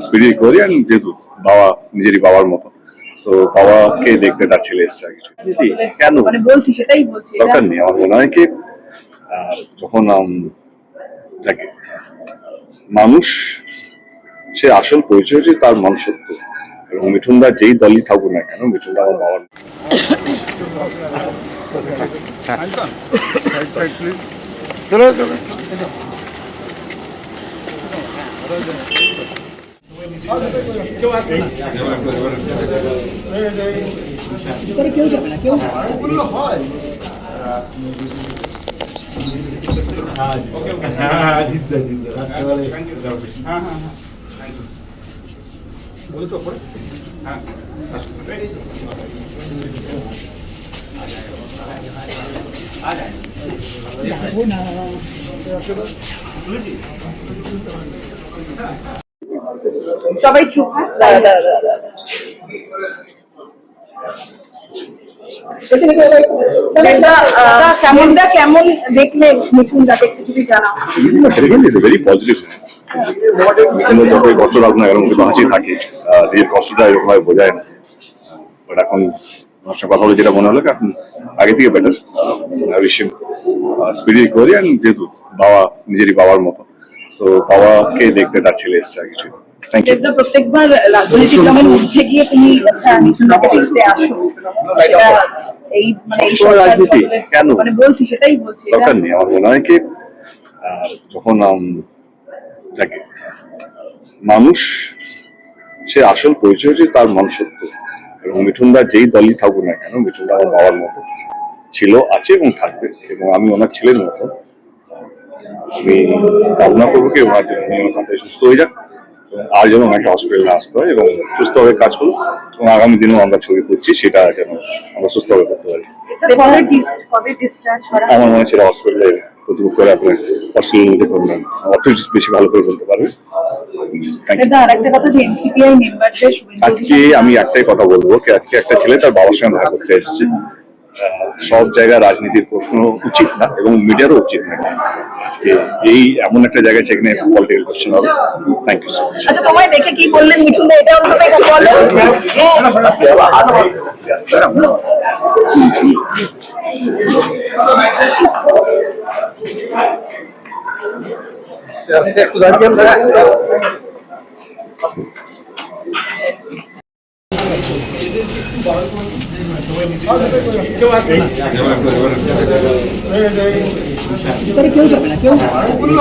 Speedy করি, আর যেহেতু বাবা নিজেরই বাবার মতো, তো বাবাকে দেখতে তার ছেলে এসছে আর কিছু। কেন বলছি সেটাই বলছি, দরকার নেই। আমার মনে হয় কি যখন থাকে মানুষ, সে আসল পরিচয় হচ্ছে তার মনুষ্যত্ব। এবং মিঠুনদা যেই দলই থাকুক না কেন, মিঠুনদা আমার বাবার। কেউ যাবে না, কেউ যাবো না। সবাই চুপ। কেমন দেখলে মিঠুন দাকে একটু যদি জানাও। Very positive. যতই কষ্ট থাকুক না কেন, মুখে হাসি থাকে, নিজের কষ্টটা এরকম ভাবে বোঝায় না। বাট এখন আমার সঙ্গে কথা বলে যেটা মনে হলো এখন আগে থেকে বেটার, স্পিডি করি, আর যেহেতু বাবা নিজেরই বাবার মতো, তো বাবাকে দেখতে তার ছেলে এসছে আর কিছু। প্রত্যেকবার রাজনৈতিক দলের মধ্যে গিয়ে তুমি মিঠুনদাকে দেখতে আসো, এই রাজনীতি কেন বলছি সেটাই বলছি, দরকার নেই। আমার মনে হয় কি যখন থাকে মানুষ, সে আসল পরিচয় হচ্ছে তার মনুষ্যত্ব। এবং মিঠুনদা যেই দলই থাকুক না কেন, মিঠুনদা আমার বাবার মতো ছিল, আছে এবং থাকবে। এবং আমি ওনার ছেলের মতো। আমি কামনা করবো কি ওনার তাড়াতাড়ি সুস্থ হয়ে যাক, আর যেন ওনাকে হসপিটালে আসতে হয় এবং সুস্থভাবে কাজ করুক, এবং আগামী দিনেও আমরা ছবি করছি সেটা যেন আমরা সুস্থভাবে করতে পারি। আমার মনে হয় সেটা হসপিটালে প্রতিভোগ করে আপনার পার্সোনালি করবেন, অথরিটিস বেশি ভালো করে বলতে পারবে। আজকে আমি একটাই কথা বলবো কি আজকে একটা ছেলে তার বাবার সঙ্গে দেখা করতে এসেছে। সব জায়গায় রাজনীতির প্রশ্ন উচিত না, এবং মিডিয়ারও উচিত না। আজকে এই এমন একটা জায়গায় সেখানে পলিটিক্যাল কোশ্চেন হবে। Thank you so much. আচ্ছা, তোমায় দেখে কি বললেন মিঠুনদা, এটা অন্তত একটু বলো। একটু দাঁড়িয়ে কেউ যাবে না, কেউ হয় যাবো না।